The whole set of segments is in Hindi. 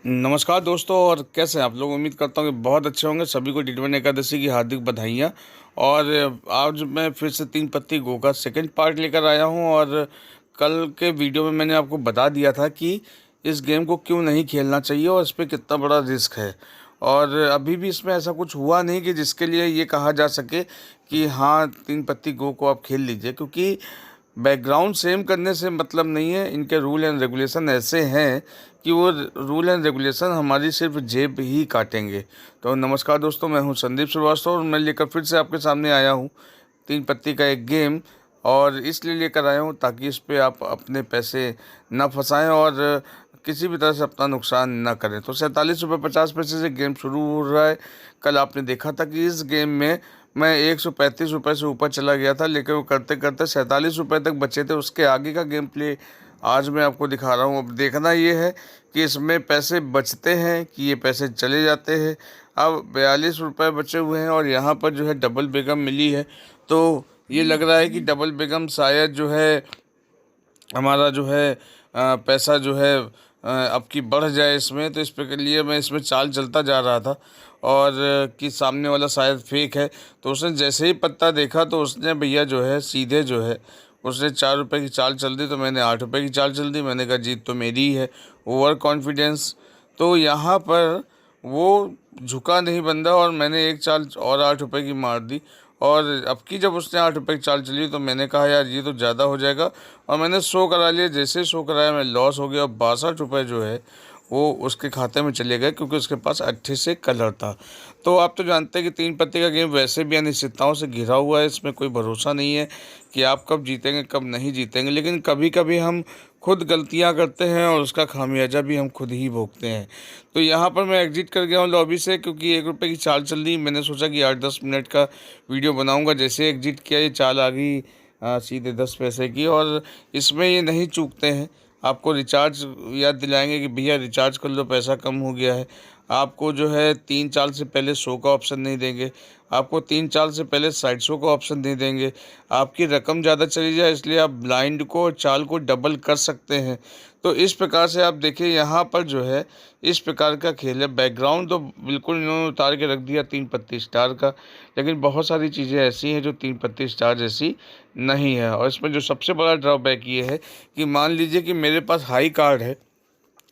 नमस्कार दोस्तों, और कैसे हैं आप लोग। उम्मीद करता हूँ कि बहुत अच्छे होंगे। सभी को टिटवन एकादशी की हार्दिक बधाइयाँ। और आज मैं फिर से तीन पत्ती गो का सेकंड पार्ट लेकर आया हूँ। और कल के वीडियो में मैंने आपको बता दिया था कि इस गेम को क्यों नहीं खेलना चाहिए और इस पर कितना बड़ा रिस्क है। और अभी भी इसमें ऐसा कुछ हुआ नहीं कि जिसके लिए ये कहा जा सके कि हाँ, तीन पत्ती गो को आप खेल लीजिए, क्योंकि बैकग्राउंड सेम करने से मतलब नहीं है। इनके रूल एंड रेगुलेशन ऐसे हैं कि वो रूल एंड रेगुलेशन हमारी सिर्फ जेब ही काटेंगे। तो नमस्कार दोस्तों, मैं हूं संदीप श्रीवास्तव और मैं लेकर फिर से आपके सामने आया हूं तीन पत्ती का एक गेम। और इसलिए लेकर आया हूं ताकि इस पे आप अपने पैसे ना फंसाएं और किसी भी तरह से अपना नुकसान ना करें। तो 47 रुपये 50 पैसे से गेम शुरू हो रहा है। कल आपने देखा था कि इस गेम में मैं 135 रुपये से ऊपर चला गया था, लेकिन वो करते करते 47 रुपये तक बचे थे। उसके आगे का गेम प्ले आज मैं आपको दिखा रहा हूँ। अब देखना ये है कि इसमें पैसे बचते हैं कि ये पैसे चले जाते हैं। अब 42 रुपये बचे हुए हैं और यहाँ पर जो है डबल बेगम मिली है। तो ये लग रहा है कि डबल बेगम शायद जो है हमारा जो है पैसा जो है अब की बढ़ जाए इसमें। तो इस पे के लिए मैं इसमें चाल चलता जा रहा था और कि सामने वाला शायद फेक है। तो उसने जैसे ही पत्ता देखा तो उसने भैया जो है सीधे जो है उसने 4 रुपये की चाल चल दी, तो मैंने 8 रुपये की चाल चल दी। मैंने कहा जीत तो मेरी ही है, ओवर कॉन्फिडेंस। तो यहाँ पर वो झुका नहीं बंदा और मैंने एक चाल और 8 रुपये की मार दी। और अब की जब उसने 8 रुपये की चाल चली तो मैंने कहा यार ये तो ज़्यादा हो जाएगा, और मैंने शो करा लिया। जैसे शो कराया मैं लॉस हो गया और 62 रुपये जो है वो उसके खाते में चले गए, क्योंकि उसके पास 28 कलर था। तो आप तो जानते हैं कि तीन पत्ती का गेम वैसे भी अनिश्चितताओं से घिरा हुआ है। इसमें कोई भरोसा नहीं है कि आप कब जीतेंगे कब नहीं जीतेंगे। लेकिन कभी कभी हम खुद गलतियां करते हैं और उसका खामियाजा भी हम खुद ही भोगते हैं। तो यहाँ पर मैं एग्जिट कर गया हूँ लॉबी से, क्योंकि 1 रुपये की चाल चल रही। मैंने सोचा कि 8-10 मिनट का वीडियो बनाऊँगा। जैसे एग्जिट किया ये चाल आ गई सीधे 10 पैसे की। और इसमें ये नहीं चूकते हैं, आपको रिचार्ज याद दिलाएंगे कि भैया रिचार्ज कर लो, पैसा कम हो गया है। आपको जो है 3 चाल से पहले शो का ऑप्शन नहीं देंगे, आपको 3 चाल से पहले साइड शो का ऑप्शन नहीं देंगे। आपकी रकम ज़्यादा चली जाए इसलिए आप ब्लाइंड को और चाल को डबल कर सकते हैं। तो इस प्रकार से आप देखिए यहाँ पर जो है इस प्रकार का खेल है। बैकग्राउंड तो बिल्कुल इन्होंने उतार के रख दिया तीन पत्ती स्टार का, लेकिन बहुत सारी चीज़ें ऐसी हैं जो तीन पत्ती स्टार जैसी नहीं है। और इसमें जो सबसे बड़ा ड्रॉबैक ये है कि मान लीजिए कि मेरे पास हाई कार्ड है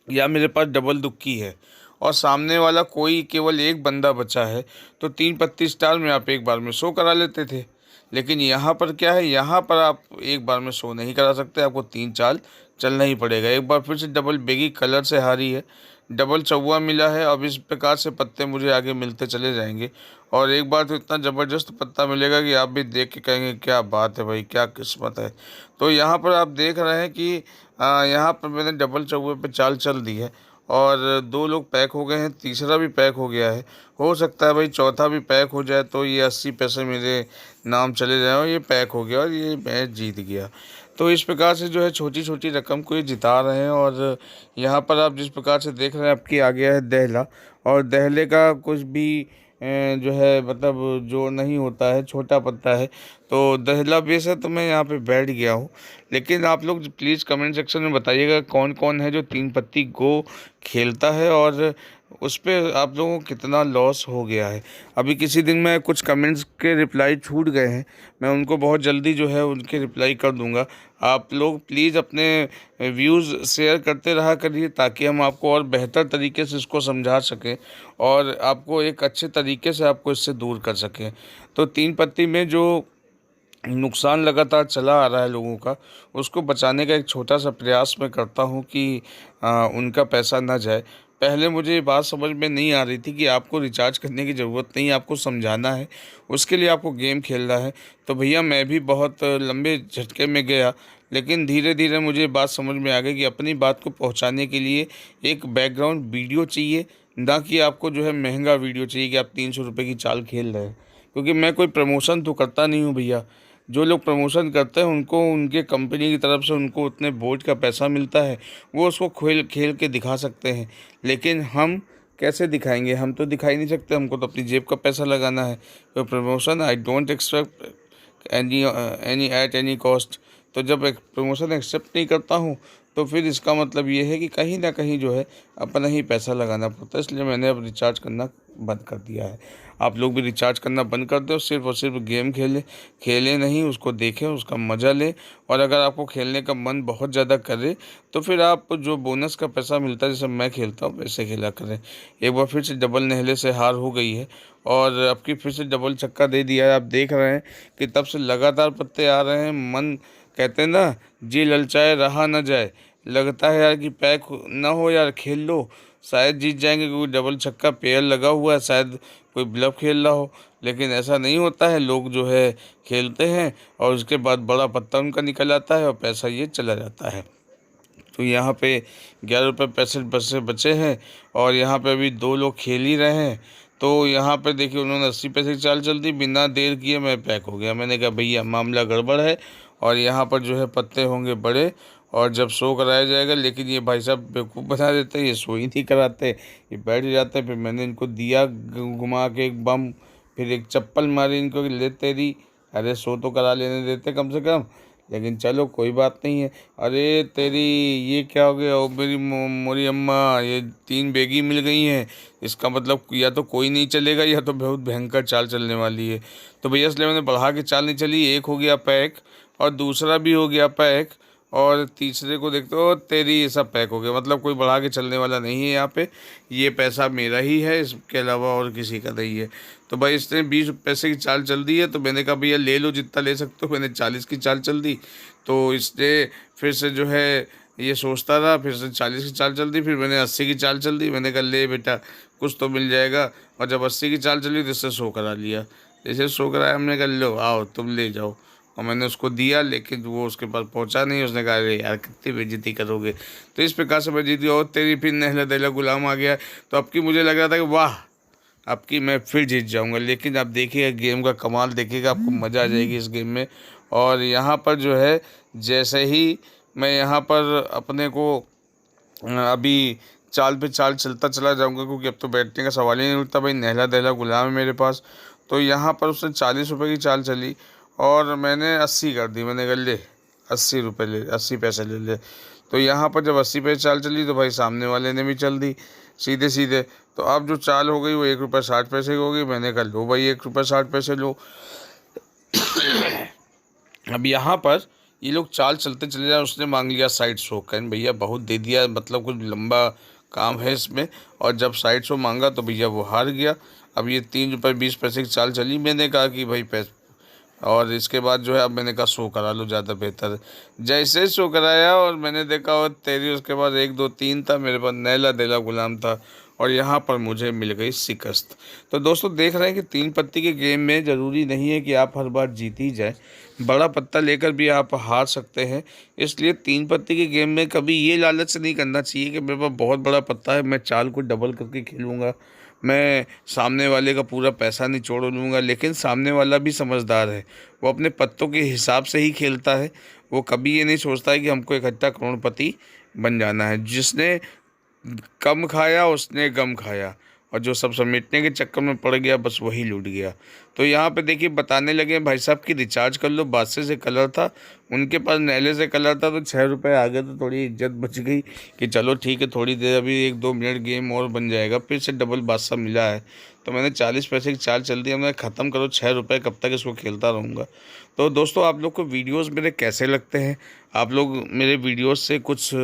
या मेरे पास डबल दुक्की है और सामने वाला कोई केवल एक बंदा बचा है, तो तीन पत्ती स्टार में आप एक बार में शो करा लेते थे। लेकिन यहाँ पर क्या है, यहाँ पर आप एक बार में शो नहीं करा सकते, आपको 3 चाल चलना ही पड़ेगा। एक बार फिर से डबल बेगी कलर से हारी है, डबल चौवा मिला है। अब इस प्रकार से पत्ते मुझे आगे मिलते चले जाएंगे और एक बार तो इतना ज़बरदस्त पत्ता मिलेगा कि आप भी देख के कहेंगे क्या बात है भाई, क्या किस्मत है। तो यहाँ पर आप देख रहे हैं कि यहाँ पर मैंने डबल चौवे पे चाल चल दी है और 2 लोग पैक हो गए हैं, तीसरा भी पैक हो गया है। हो सकता है भाई चौथा भी पैक हो जाए तो ये 80 पैसे मेरे नाम चले जाए और ये पैक हो गया और ये मैच जीत गया। तो इस प्रकार से जो है छोटी छोटी रकम को ये जिता रहे हैं। और यहाँ पर आप जिस प्रकार से देख रहे हैं आपकी आ गया है दहला, और दहले का कुछ भी जो है मतलब जो नहीं होता है, छोटा पत्ता है। तो दहला बेस है तो मैं यहाँ पे बैठ गया हूँ। लेकिन आप लोग प्लीज़ कमेंट सेक्शन में बताइएगा कौन कौन है जो तीन पत्ती गो खेलता है और उस पे आप लोगों को कितना लॉस हो गया है। अभी किसी दिन में कुछ कमेंट्स के रिप्लाई छूट गए हैं, मैं उनको बहुत जल्दी जो है उनके रिप्लाई कर दूंगा। आप लोग प्लीज़ अपने व्यूज़ शेयर करते रहा करिए ताकि हम आपको और बेहतर तरीके से इसको समझा सकें और आपको एक अच्छे तरीके से आपको इससे दूर कर सकें। तो तीन पत्ती में जो नुकसान लगातार चला आ रहा है लोगों का, उसको बचाने का एक छोटा सा प्रयास मैं करता हूँ कि उनका पैसा ना जाए। पहले मुझे ये बात समझ में नहीं आ रही थी कि आपको रिचार्ज करने की ज़रूरत नहीं, आपको समझाना है, उसके लिए आपको गेम खेलना है। तो भैया मैं भी बहुत लंबे झटके में गया, लेकिन धीरे धीरे मुझे बात समझ में आ गई कि अपनी बात को पहुंचाने के लिए एक बैकग्राउंड वीडियो चाहिए, ना कि आपको जो है महंगा वीडियो चाहिए कि आप 300 रुपये की चाल खेल रहे हैं। क्योंकि मैं कोई प्रमोशन तो करता नहीं हूँ भैया। जो लोग प्रमोशन करते हैं उनको उनके कंपनी की तरफ से उनको उतने बोर्ड का पैसा मिलता है, वो उसको खेल खेल के दिखा सकते हैं। लेकिन हम कैसे दिखाएंगे, हम तो दिखा ही नहीं सकते, हमको तो अपनी जेब का पैसा लगाना है। तो promotion I don't expect any any at any cost. तो जब एक प्रमोशन एक्सेप्ट नहीं करता हूँ तो फिर इसका मतलब ये है कि कहीं ना कहीं जो है अपना ही पैसा लगाना पड़ता है। इसलिए मैंने अब रिचार्ज करना बंद कर दिया है। आप लोग भी रिचार्ज करना बंद कर दो, सिर्फ और सिर्फ गेम खेलें नहीं, उसको देखें, उसका मज़ा लें। और अगर आपको खेलने का मन बहुत ज़्यादा करे तो फिर आप जो बोनस का पैसा मिलता है, जैसे मैं खेलता हूँ, वैसे खेला करें। एक बार फिर से डबल नहले से हार हो गई है और अब की फिर से डबल छक्का दे दिया है। आप देख रहे हैं कि तब से लगातार पत्ते आ रहे हैं। मन, कहते हैं ना, जी ललचाए रहा न जाए। लगता है यार कि पैक ना हो यार, खेल लो, शायद जीत जाएंगे, क्योंकि डबल छक्का पेयर लगा हुआ है, शायद कोई ब्लफ खेल रहा हो। लेकिन ऐसा नहीं होता है, लोग जो है खेलते हैं और उसके बाद बड़ा पत्ता उनका निकल आता है और पैसा ये चला जाता है। तो यहाँ पे 11 रुपये 65 पैसे बचे हैं और यहाँ पे अभी 2 लोग खेल ही रहे हैं। तो यहाँ पे देखिए उन्होंने 80 पैसे की चाल चल दी, बिना देर किए मैं पैक हो गया। मैंने कहा भैया मामला गड़बड़ है और यहाँ पर जो है पत्ते होंगे बड़े और जब शो कराया जाएगा। लेकिन ये भाई साहब बेवकूफ़ बना देते हैं, ये शो ही नहीं कराते, ये बैठ जाते हैं। फिर मैंने इनको दिया घुमा के एक बम, फिर एक चप्पल मारी इनको कि ले तेरी, अरे शो तो करा लेने देते कम से कम। लेकिन चलो कोई बात नहीं है। अरे तेरी, ये क्या हो गया? ओ मेरी मोरी अम्मा, ये 3 बेगी मिल गई हैं। इसका मतलब या तो कोई नहीं चलेगा या तो बहुत भयंकर चाल चलने वाली है। तो भैया इसलिए मैंने बढ़ा के चाल नहीं चली। एक हो गया पैक और दूसरा भी हो गया पैक और तीसरे को देखते हो तेरी, ये सब पैक हो गया। मतलब कोई बढ़ा के चलने वाला नहीं है यहाँ पे, ये पैसा मेरा ही है, इसके अलावा और किसी का नहीं है। तो भाई इसने 20 पैसे की चाल चल दी है, तो मैंने कहा भैया ले लो जितना ले सकते हो। मैंने 40 की चाल चल दी, तो इसने फिर से जो है ये सोचता रहा, फिर से 40 की चाल चल दी, फिर मैंने 80 की चाल चल दी। मैंने कहा ले बेटा कुछ तो मिल जाएगा। और जब 80 की चाल चली तो इससे 100 करा लिया। जैसे 100 कराया, हमने कहा लो आओ तुम ले जाओ। और मैंने उसको दिया, लेकिन वो उसके पास पहुंचा नहीं। उसने कहा अरे यार कितनी बेइज्जती करोगे। तो इस प्रकार से मैं जीत गया और तेरी फिर नहला दहला गुलाम आ गया। तो अब की मुझे लग रहा था कि वाह, अब की मैं फिर जीत जाऊंगा। लेकिन आप देखिएगा गेम का कमाल, देखिएगा आपको मज़ा आ जाएगी इस गेम में। और यहाँ पर जो है जैसे ही मैं यहाँ पर अपने को अभी चाल पे चाल चलता चला जाऊंगा, क्योंकि अब तो बैठने का सवाल ही नहीं उठता भाई, नहला दहला गुलाम है मेरे पास। तो यहाँ पर उसने 40 रुपये की चाल चली और मैंने 80 कर दी। मैंने कहा ले 80 रुपये ले, 80 पैसे ले ले। तो यहाँ पर जब 80 पैसे चाल चली तो भाई सामने वाले ने भी चल दी सीधे सीधे। तो अब जो चाल हो गई वो 1 रुपये 60 पैसे की हो गई। मैंने कहा लो भाई 1 रुपये 60 पैसे लो। अब यहाँ पर ये लोग चाल चलते चले जाए। उसने मांग लिया साइड शो, कहन भैया बहुत दे दिया, मतलब कुछ लंबा काम है इसमें। और जब साइड शो मांगा तो भैया वो हार गया। अब ये 3 रुपये 20 पैसे की चाल चली। मैंने कहा कि भाई पैसे, और इसके बाद जो है अब मैंने कहा शो करा लो, ज़्यादा बेहतर है। जैसे शो कराया और मैंने देखा और तेरी, उसके बाद 1 2 3 था मेरे पास, नैला देला गुलाम था और यहाँ पर मुझे मिल गई शिकस्त। तो दोस्तों देख रहे हैं कि 3 पत्ती के गेम में ज़रूरी नहीं है कि आप हर बार जीत ही जाए, बड़ा पत्ता लेकर भी आप हार सकते हैं। इसलिए 3 पत्ती के गेम में कभी ये लालच नहीं करना चाहिए कि मेरे पास बहुत बड़ा पत्ता है, मैं चाल को डबल करके खेलूँगा, मैं सामने वाले का पूरा पैसा निचोड़ लूँगा। लेकिन सामने वाला भी समझदार है, वो अपने पत्तों के हिसाब से ही खेलता है। वो कभी ये नहीं सोचता है कि हमको इकट्ठा करोड़पति बन जाना है। जिसने कम खाया उसने गम खाया, और जो सब समेटने के चक्कर में पड़ गया बस वही लूट गया। तो यहाँ पे देखिए बताने लगे भाई साहब की रिचार्ज कर लो, बादशाह से कलर था, उनके पास नैले से कलर था, तो 6 रुपये आ गए। तो थोड़ी इज्जत बच गई कि चलो ठीक है, थोड़ी देर अभी 1 2 मिनट गेम और बन जाएगा। फिर से डबल बादशाह मिला है, तो मैंने 40 पैसे की चाल चल दी। मैं ख़त्म करो 6 रुपये, कब तक इसको खेलता रहूँगा। तो दोस्तों आप लोग को वीडियोज़ मेरे कैसे लगते हैं? आप लोग मेरे वीडियोज़ से कुछ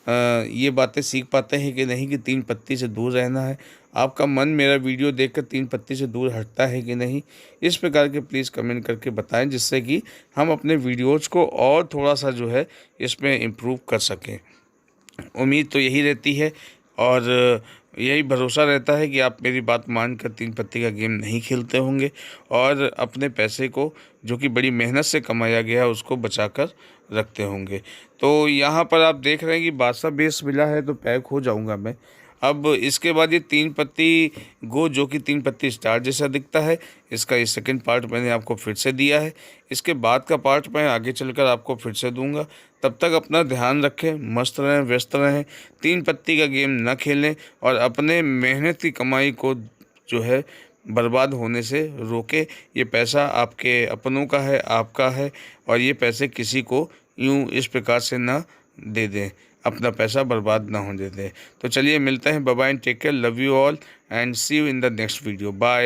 ये बातें सीख पाते हैं कि नहीं, कि 3 पत्ती से दूर रहना है? आपका मन मेरा वीडियो देखकर 3 पत्ती से दूर हटता है कि नहीं? इस प्रकार के प्लीज़ कमेंट करके बताएं, जिससे कि हम अपने वीडियोज़ को और थोड़ा सा जो है इसमें इम्प्रूव कर सकें। उम्मीद तो यही रहती है और यही भरोसा रहता है कि आप मेरी बात मानकर 3 पत्ती का गेम नहीं खेलते होंगे और अपने पैसे को, जो कि बड़ी मेहनत से कमाया गया है, उसको बचाकर रखते होंगे। तो यहाँ पर आप देख रहे हैं कि बादशाह बेस मिला है, तो पैक हो जाऊंगा मैं। अब इसके बाद ये 3 पत्ती गो, जो कि 3 पत्ती स्टार जैसा दिखता है, इसका ये सेकंड पार्ट मैंने आपको फिर से दिया है। इसके बाद का पार्ट मैं आगे चलकर आपको फिर से दूंगा। तब तक अपना ध्यान रखें, मस्त रहें, व्यस्त रहें, 3 पत्ती का गेम न खेलें और अपने मेहनत की कमाई को जो है बर्बाद होने से रोके। ये पैसा आपके अपनों का है, आपका है, और ये पैसे किसी को यूं इस प्रकार से ना दे दें। अपना पैसा बर्बाद ना होने दें। तो चलिए मिलते हैं, bye bye, take care, love you all and see you in the next video, bye.